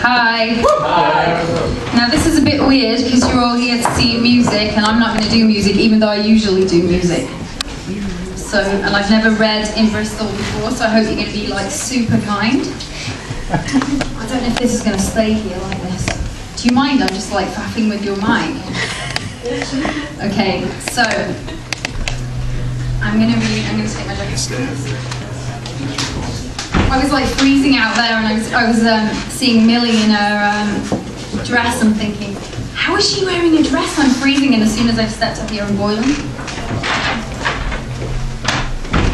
Hi. Hi. Now this is a bit weird because you're all here to see music and I'm not going to do music even though I usually do music. So, and I've never read in Bristol before, so I hope you're going to be like super kind. I don't know if this is going to stay here like this. Do you mind? I'm just like faffing with your mic. Okay, so I'm going to take my jacket. I was like freezing out there and I was seeing Millie in her dress and thinking, how is she wearing a dress? I'm freezing, and as soon as I stepped up here I'm boiling.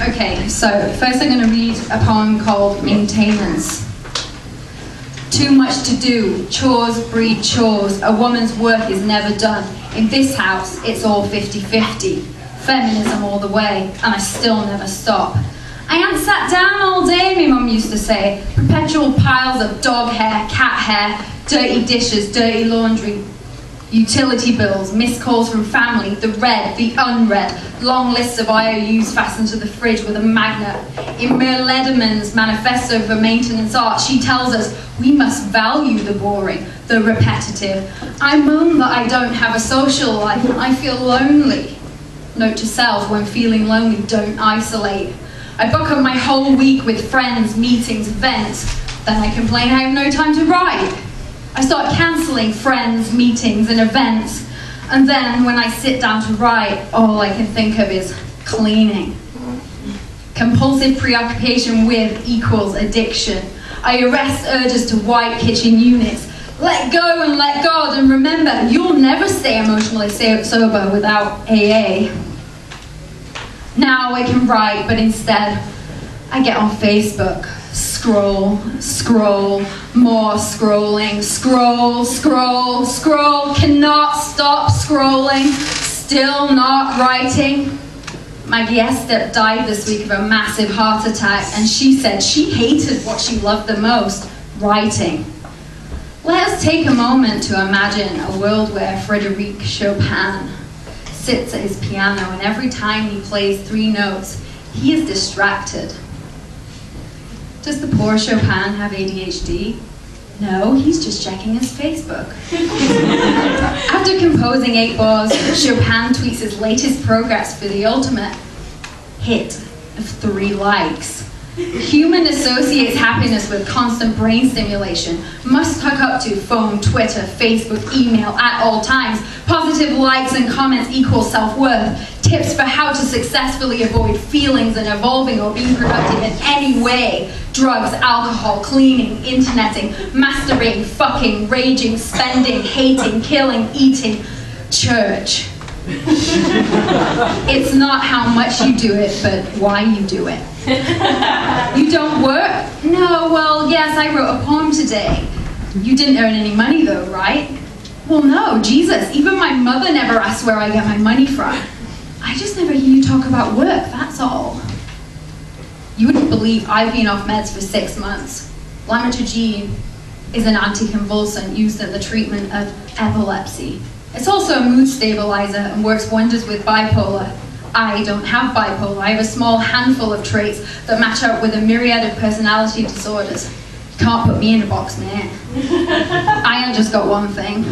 Okay, so first I'm going to read a poem called Maintenance. Too much to do, chores breed chores, a woman's work is never done. In this house, it's all 50-50. Feminism all the way, and I still never stop. I ain't sat down all day, my mum used to say. Perpetual piles of dog hair, cat hair, dirty dishes, dirty laundry, utility bills, missed calls from family, the read, the unread, long lists of IOUs fastened to the fridge with a magnet. In Mer Lederman's manifesto for maintenance art, she tells us we must value the boring, the repetitive. I moan that I don't have a social life, I feel lonely. Note to self, when feeling lonely, don't isolate. I book up my whole week with friends, meetings, events, then I complain I have no time to write. I start cancelling friends, meetings, and events, and then when I sit down to write, all I can think of is cleaning. Compulsive preoccupation with equals addiction. I arrest urges to wipe kitchen units. Let go and let God, and remember, you'll never stay emotionally sober without AA. Now I can write, but instead, I get on Facebook. Scroll, scroll, more scrolling, scroll, scroll, scroll, cannot stop scrolling, still not writing. My guest died this week of a massive heart attack, and she said she hated what she loved the most, writing. Let us take a moment to imagine a world where Frédéric Chopin sits at his piano, and every time he plays 3 notes, he is distracted. Does the poor Chopin have ADHD? No, he's just checking his Facebook. After composing 8 bars, Chopin tweets his latest progress for the ultimate hit of 3 likes. Human associates happiness with constant brain stimulation, must hook up to phone, Twitter, Facebook, email at all times. Positive likes and comments equal self-worth. Tips for how to successfully avoid feelings and evolving or being productive in any way. Drugs, alcohol, cleaning, interneting, masturbating, fucking, raging, spending, hating, killing, eating, church. It's not how much you do it, but why you do it. You don't work? No, well, yes, I wrote a poem today. You didn't earn any money though, right? Well, no, Jesus, even my mother never asks where I get my money from. I just never hear you talk about work, that's all. You wouldn't believe I've been off meds for 6 months. Lamotrigine is an anticonvulsant used in the treatment of epilepsy. It's also a mood stabilizer and works wonders with bipolar. I don't have bipolar. I have a small handful of traits that match up with a myriad of personality disorders. You can't put me in a box, man. I ain't just got one thing.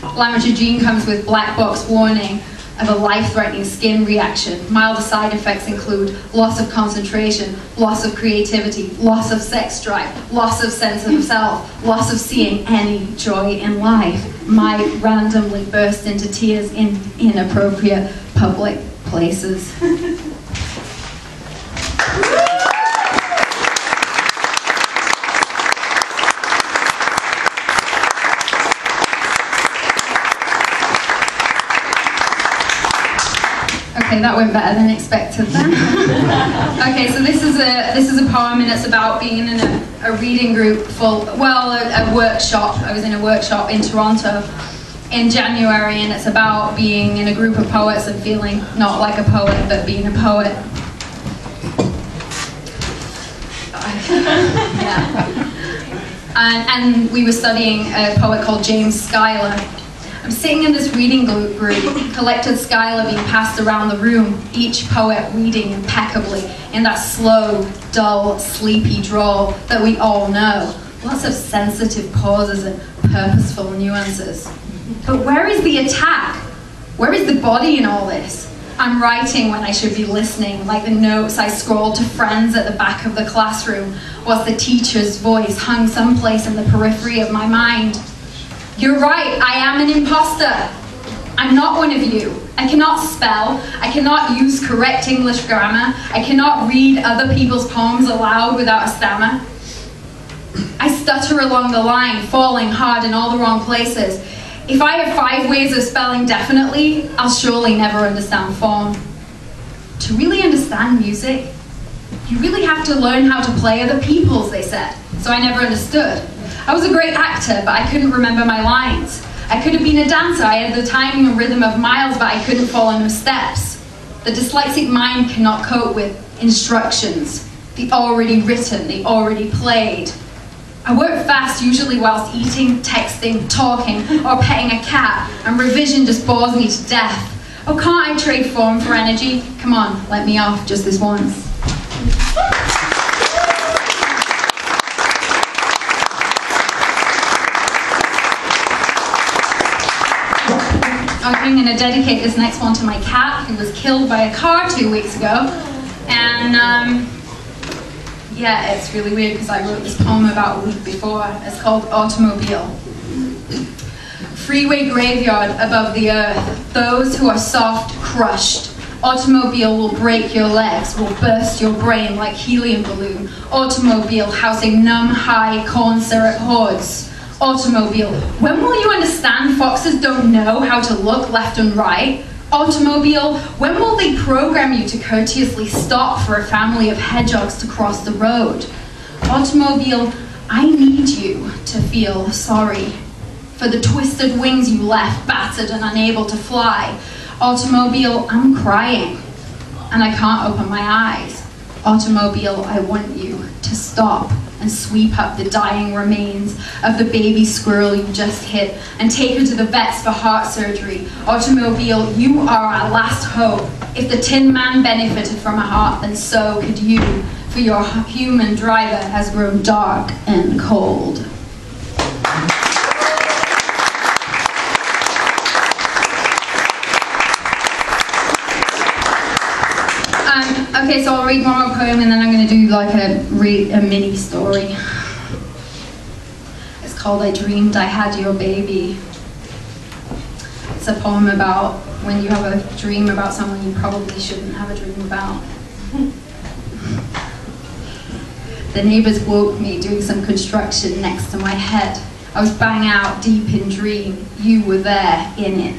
Lamotrigine comes with black box warning of a life-threatening skin reaction. Milder side effects include loss of concentration, loss of creativity, loss of sex drive, loss of sense of self, loss of seeing any joy in life, might randomly burst into tears in inappropriate public places. Okay, that went better than expected then. Okay, so this is a poem, and it's about being in a reading group a workshop. I was in a workshop in Toronto in January, and it's about being in a group of poets and feeling not like a poet, but being a poet. Yeah. And we were studying a poet called James Schuyler. I'm sitting in this reading group, collected Schuyler being passed around the room, each poet reading impeccably in that slow, dull, sleepy drawl that we all know. lots of sensitive pauses and purposeful nuances. But where is the attack? Where is the body in all this? I'm writing when I should be listening, like the notes I scrolled to friends at the back of the classroom, whilst the teacher's voice hung someplace in the periphery of my mind. You're right, I am an imposter. I'm not one of you. I cannot spell, I cannot use correct English grammar, I cannot read other people's poems aloud without a stammer. I stutter along the line, falling hard in all the wrong places. If I have 5 ways of spelling definitely, I'll surely never understand form. To really understand music, you really have to learn how to play other people's, they said. So I never understood. I was a great actor, but I couldn't remember my lines. I could have been a dancer, I had the timing and rhythm of Miles, but I couldn't follow no steps. The dyslexic mind cannot cope with instructions, the already written, the already played. I work fast, usually whilst eating, texting, talking, or petting a cat, and revision just bores me to death. Oh, can't I trade form for energy? Come on, let me off just this once. I'm going to dedicate this next one to my cat, who was killed by a car 2 weeks ago. And yeah, it's really weird because I wrote this poem about a week before. It's called Automobile. Freeway graveyard above the earth, those who are soft, crushed. Automobile will break your legs, will burst your brain like helium balloon. Automobile housing numb, high corn syrup hordes. Automobile, when will you understand foxes don't know how to look left and right? Automobile, when will they program you to courteously stop for a family of hedgehogs to cross the road? Automobile, I need you to feel sorry for the twisted wings you left, battered and unable to fly. Automobile, I'm crying and I can't open my eyes. Automobile, I want you to stop and sweep up the dying remains of the baby squirrel you just hit and take her to the vets for heart surgery. Automobile, you are our last hope. If the Tin Man benefited from a heart, then so could you, for your human driver has grown dark and cold. Okay, so I'll read one more poem and then I'm going to do like a mini story. It's called I Dreamed I Had Your Baby. It's a poem about when you have a dream about someone you probably shouldn't have a dream about. The neighbors woke me doing some construction next to my head. I was bang out deep in dream. You were there in it.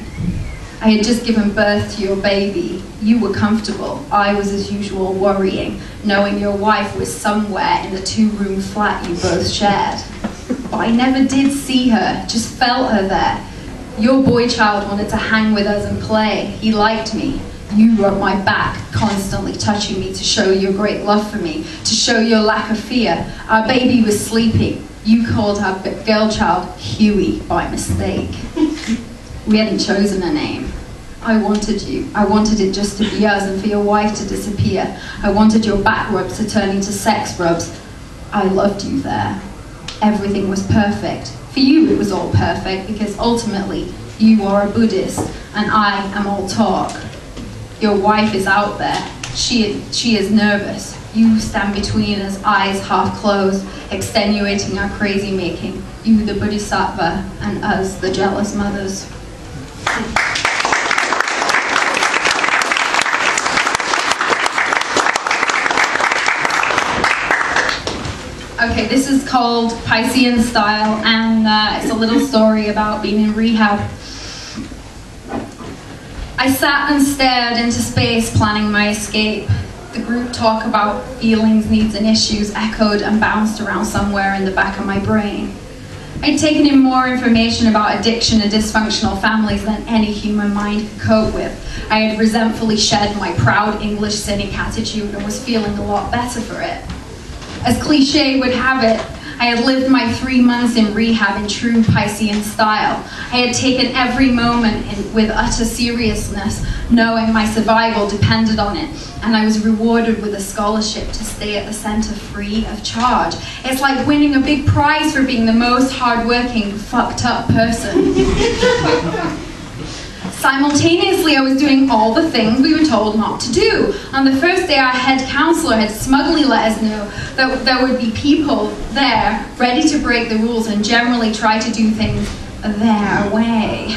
I had just given birth to your baby. You were comfortable. I was, as usual, worrying, knowing your wife was somewhere in the 2-room flat you both shared. But I never did see her, just felt her there. Your boy child wanted to hang with us and play. He liked me. You rubbed my back, constantly touching me to show your great love for me, to show your lack of fear. Our baby was sleeping. You called our girl child Huey by mistake. We hadn't chosen a name. I wanted you. I wanted it just to be us and for your wife to disappear. I wanted your back rubs to turn into sex rubs. I loved you there. Everything was perfect. For you it was all perfect because ultimately you are a Buddhist and I am all talk. Your wife is out there. She is nervous. You stand between us, eyes half closed, extenuating our crazy making. You the Bodhisattva and us the jealous mothers. Okay, this is called Piscean Style, and it's a little story about being in rehab. I sat and stared into space, planning my escape. The group talk about feelings, needs, and issues echoed and bounced around somewhere in the back of my brain. I'd taken in more information about addiction and dysfunctional families than any human mind could cope with. I had resentfully shed my proud English cynic attitude and was feeling a lot better for it. As cliche would have it, I had lived my 3 months in rehab in true Piscean style. I had taken every moment with utter seriousness, knowing my survival depended on it, and I was rewarded with a scholarship to stay at the center free of charge. It's like winning a big prize for being the most hardworking, fucked up person. Simultaneously, I was doing all the things we were told not to do. On the first day, our head counselor had smugly let us know that there would be people there ready to break the rules and generally try to do things their way.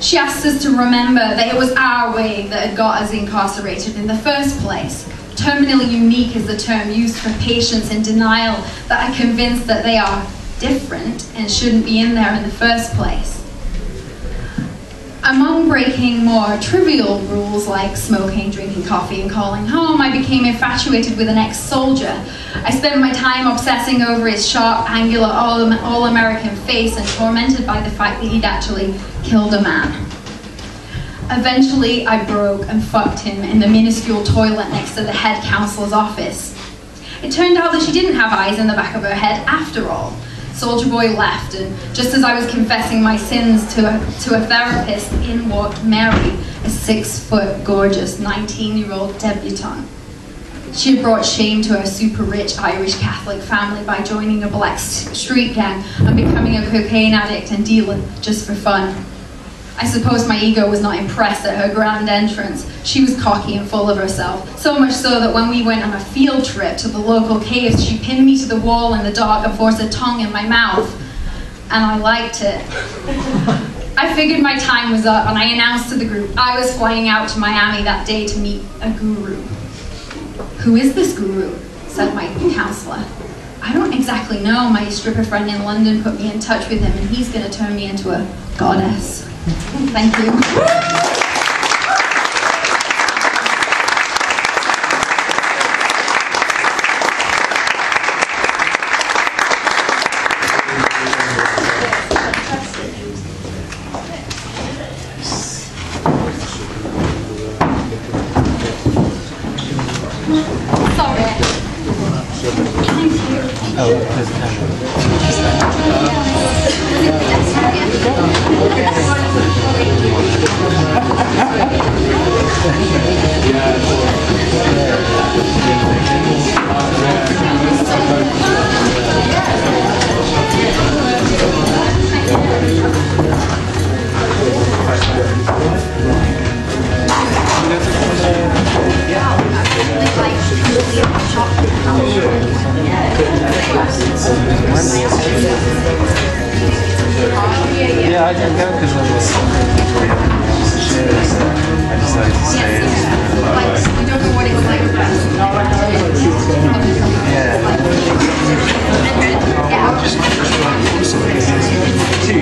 She asked us to remember that it was our way that had got us incarcerated in the first place. Terminally unique is the term used for patients in denial that are convinced that they are different and shouldn't be in there in the first place. Among breaking more trivial rules like smoking, drinking coffee, and calling home, I became infatuated with an ex-soldier. I spent my time obsessing over his sharp, angular, all-American face and tormented by the fact that he'd actually killed a man. Eventually, I broke and fucked him in the minuscule toilet next to the head counselor's office. It turned out that she didn't have eyes in the back of her head after all. Soldier Boy left, and just as I was confessing my sins to a therapist, in walked Mary, a 6-foot, gorgeous, 19-year-old debutante. She had brought shame to her super-rich Irish Catholic family by joining a black street gang and becoming a cocaine addict and dealer just for fun. I suppose my ego was not impressed at her grand entrance. She was cocky and full of herself, so much so that when we went on a field trip to the local caves, she pinned me to the wall in the dark and forced a tongue in my mouth. And I liked it. I figured my time was up, and I announced to the group I was flying out to Miami that day to meet a guru. "Who is this guru?" said my counselor. "I don't exactly know. My stripper friend in London put me in touch with him, and he's going to turn me into a goddess." Thank you. Yeah, I didn't go because I was I decided to stay in. You don't know what it was like. Yeah. Just two.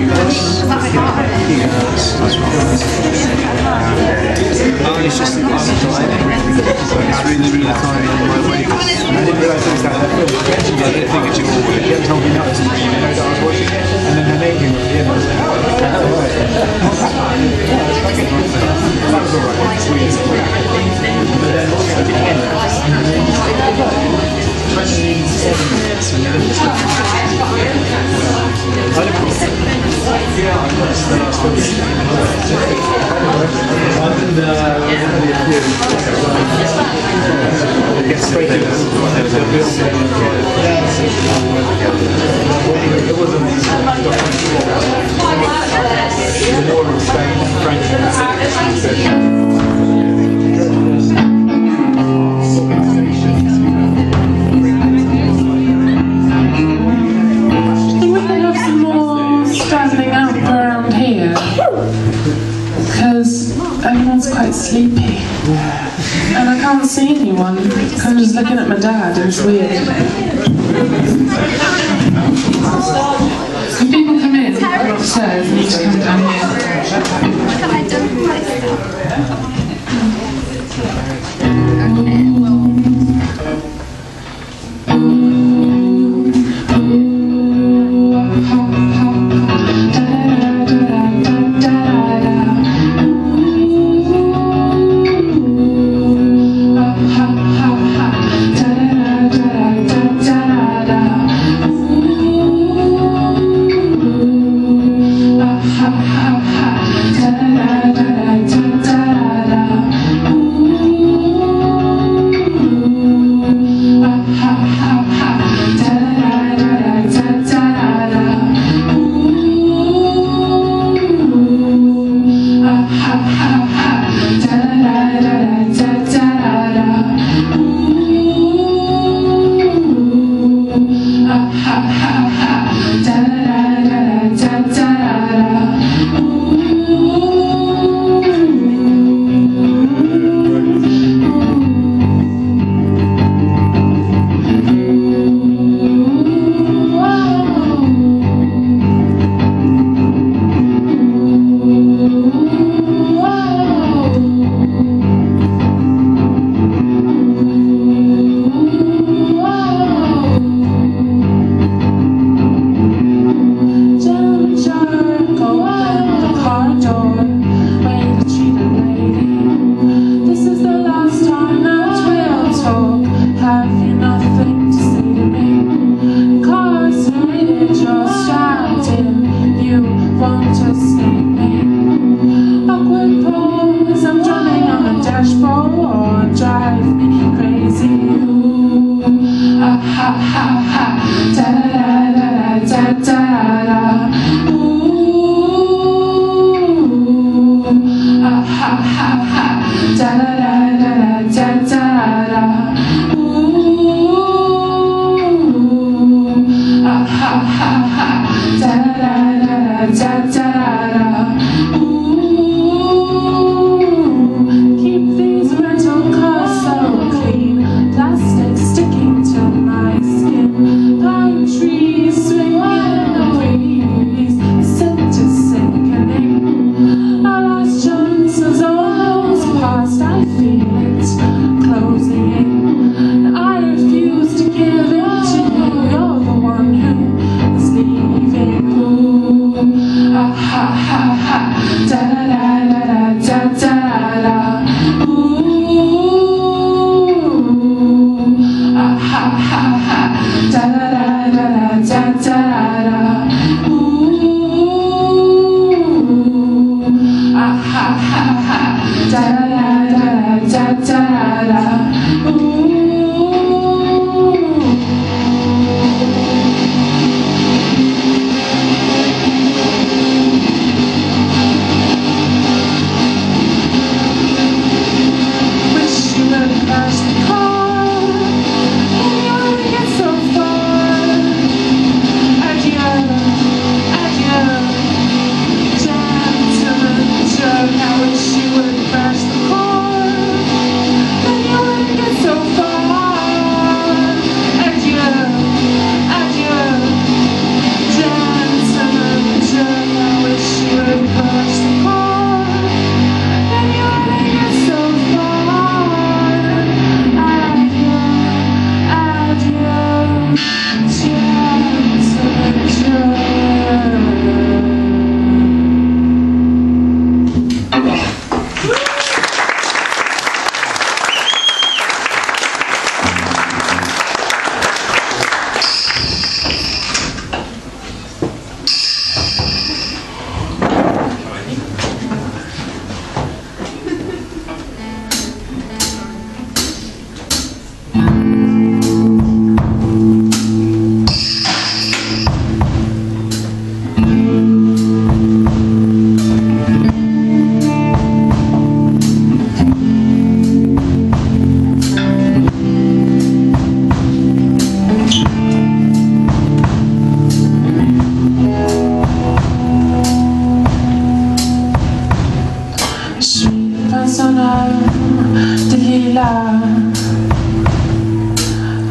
It's just it's really, really tiny on my way. I didn't realise it was that film. I didn't think it took all the way. You told me not to read, you know that I was watching it. And then the name at the end, I was like, oh, that was alright. Everyone's quite sleepy, and I can't see anyone. I'm just looking at my dad, and it's weird. When people come in from upstairs, they need to come down here.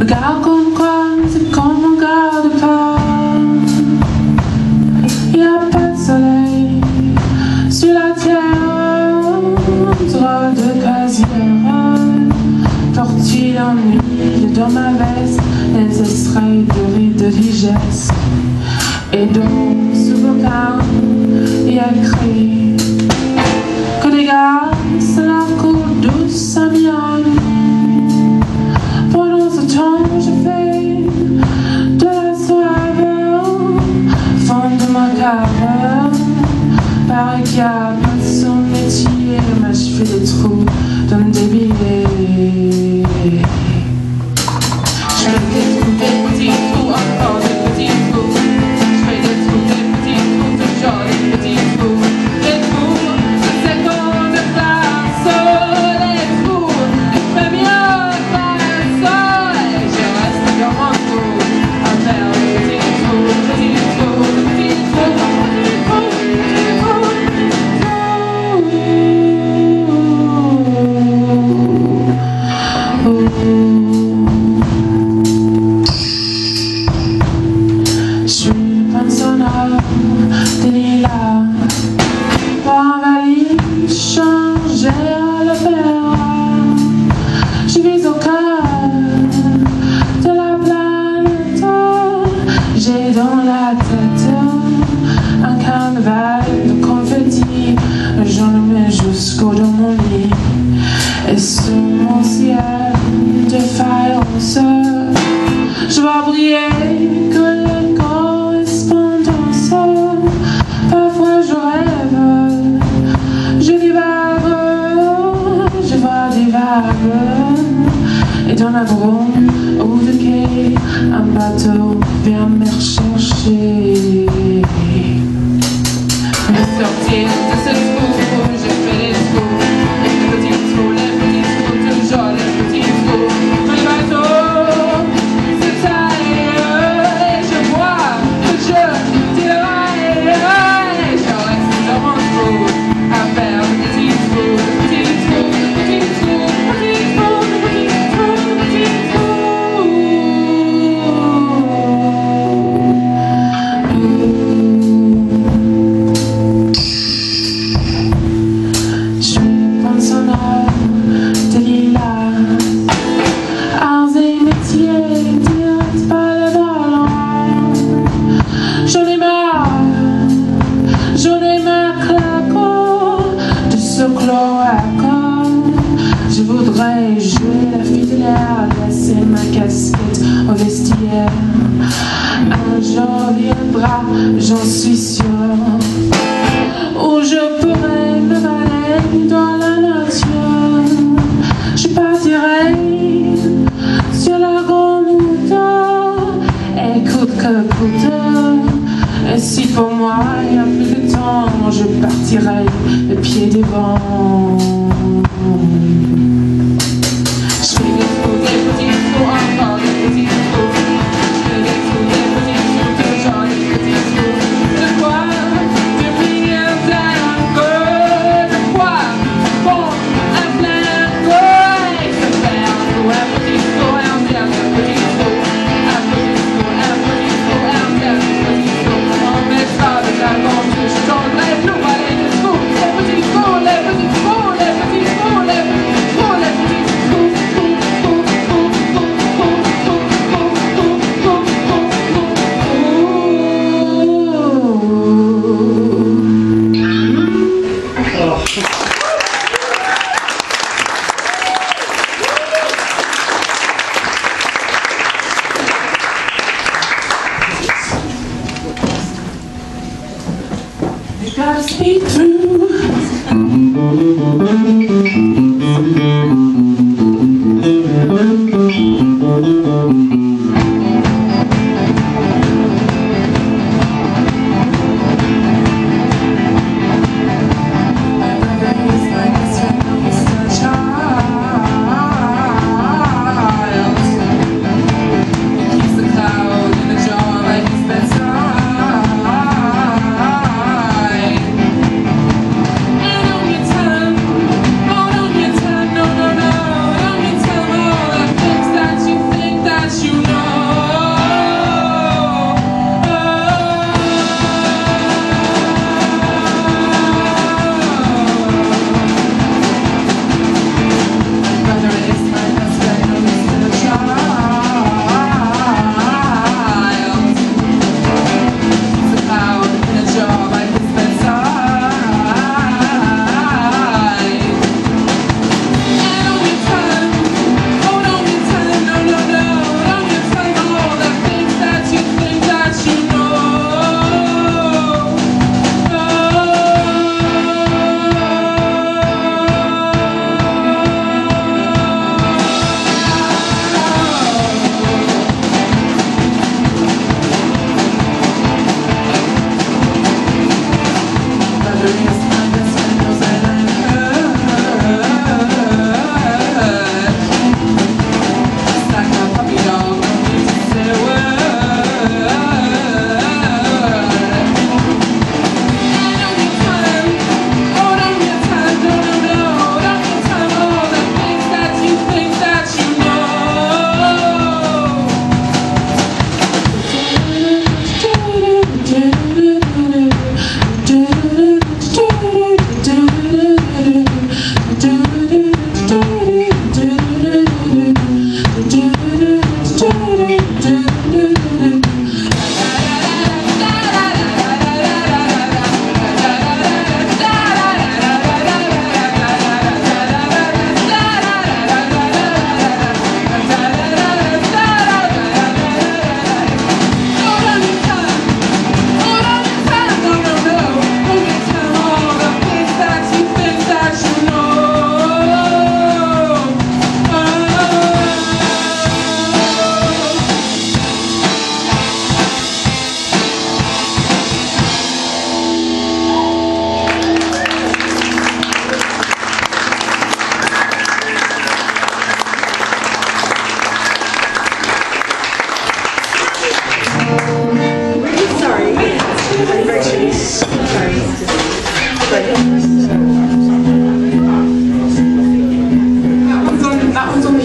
Regarde comme quoi, c'est qu'on ne regarde pas. Y a pas de soleil sur la terre. Drôle de quasi-heureux. Tortue d'ennui dans ma veste. Les extraits de riz de digeste. Et donc, sous vos cannes, y a écrit que les gars, c'est la cour douce à Miami. Pendant ce temps, je fais de la soirée au fond de ma cave. Pareil qu'il y a pas de son métier, mais je fais des trous dans des billets. Je fais des trous, encore des petits trous. Je fais des trous, toujours des petits trous. Les trous, c'est comme des glaces. tête un carnaval de confettis. J'en mets jusqu'au dans mon lit. Et sous mon ciel de faïence, je vois briller que les correspondances. Parfois je rêve, je divague, je vois des vagues. Et dans la brume ou de quai, un bateau vient me rechercher. Pour sortir de ce trou, j'ai fait les trous. Les petits trous, toujours les petits trous. Mais le bateau se taille et je vois que je tiraille. Et je reste dans mon trou à faire de petits trous, petits trous, petits trous, petits trous, petits trous, petits Je pense en œuvre de lilas, arts et métiers, direct par le ballon. J'en ai marre claquant de ce cloaque. Je voudrais jouer la fidèle, laisser ma casquette au vestiaire. Un jour viendra, j'en suis sûre, où je pourrai me balader dans la nature. Je partirai sur la grande route, et coûte que coûte. Et si pour moi il n'y a plus de temps, je partirai le pied devant. Je fais des trous, encore des petits trous. Je fais des trous, toujours des petits trous. De quoi devenir dingue? De quoi bon un flingue? Et se faire un trou, un petit trou, un dernier petit trou. Un petit trou, un petit trou, un dernier petit trou. On mettra des avantages, je donnerai tout à les trous. Les petits trous, les petits trous, les petits trous, les petits trous, les petits trous. You gotta speak through. That one's on me.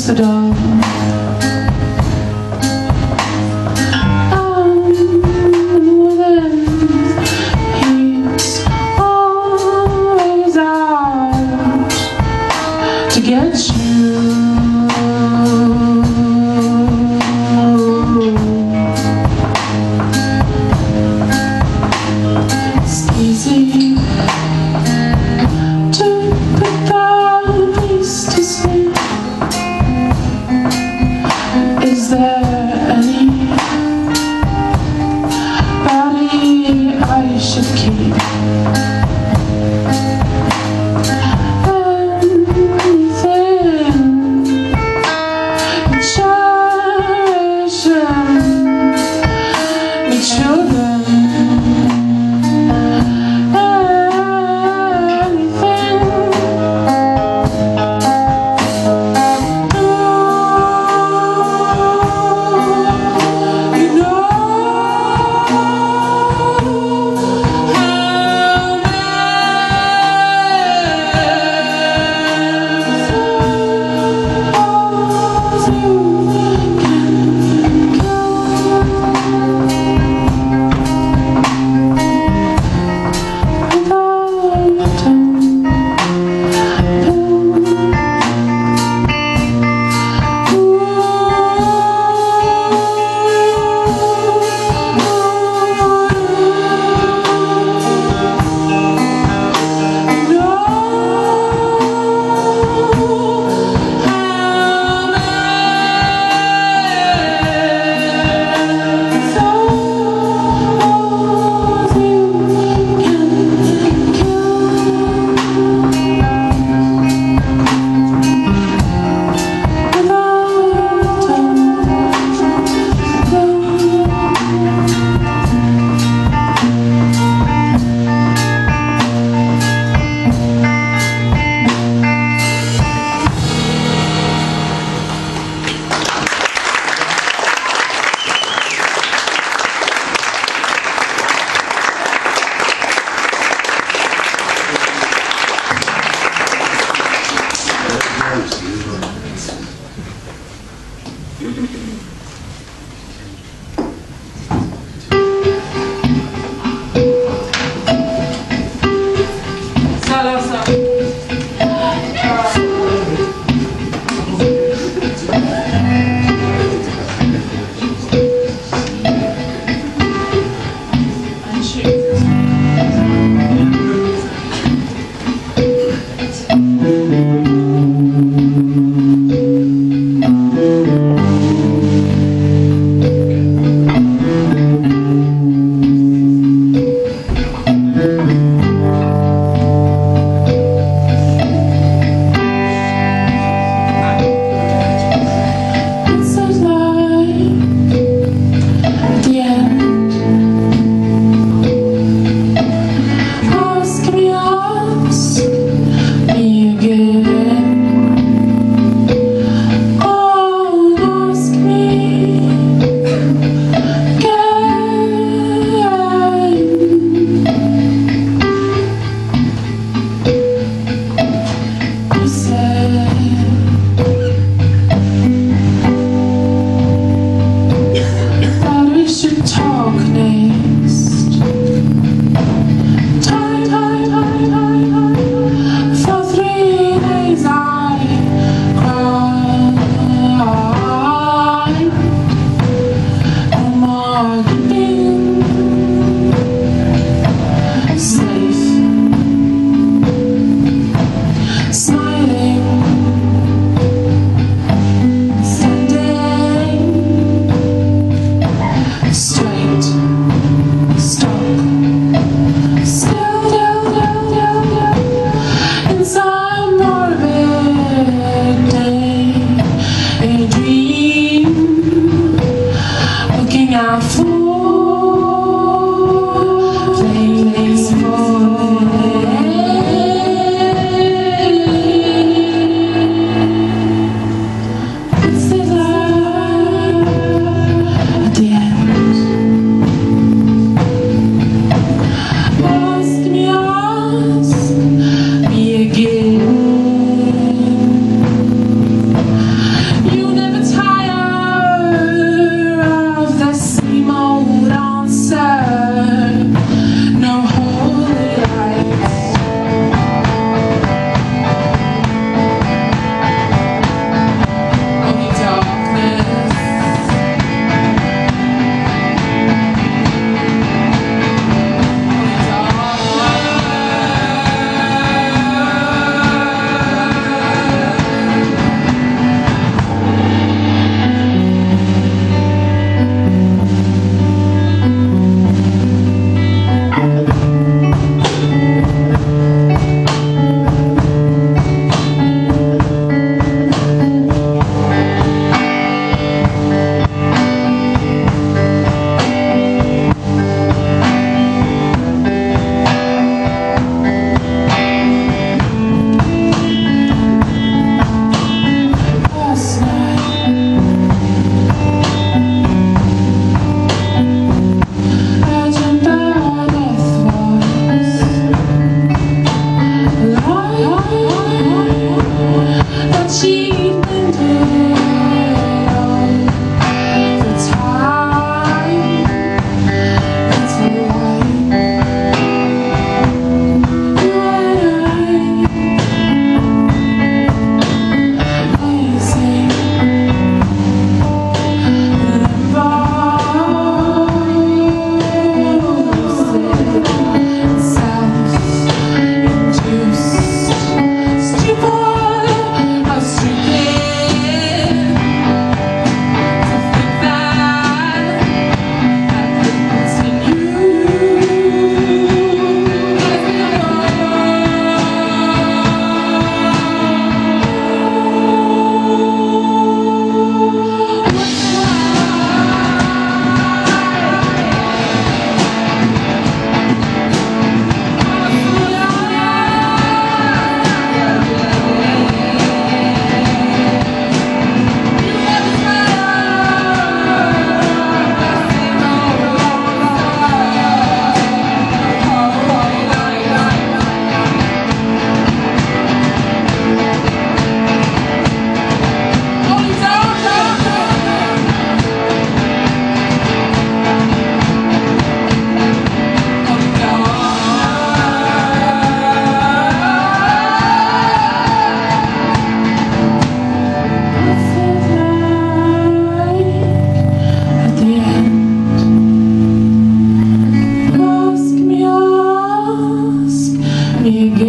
The dawn. And he's always out to get you. It's easy to put the beast to sleep.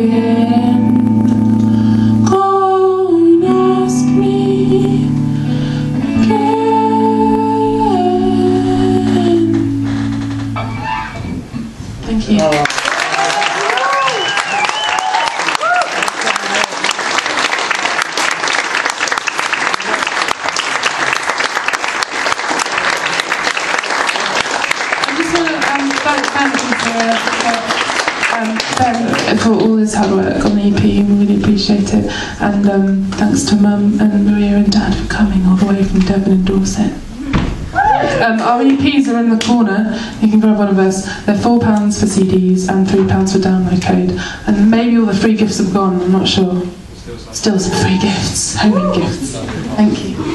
again. Go and ask me again. Thank you. For all his hard work on the EP, we really appreciate it. And thanks to Mum and Maria and Dad for coming all the way from Devon and Dorset. Our EPs are in the corner. You can grab one of us. They're £4 for CDs and £3 for download code. And maybe all the free gifts have gone, I'm not sure. Still some free gifts, homemade gifts. Thank you.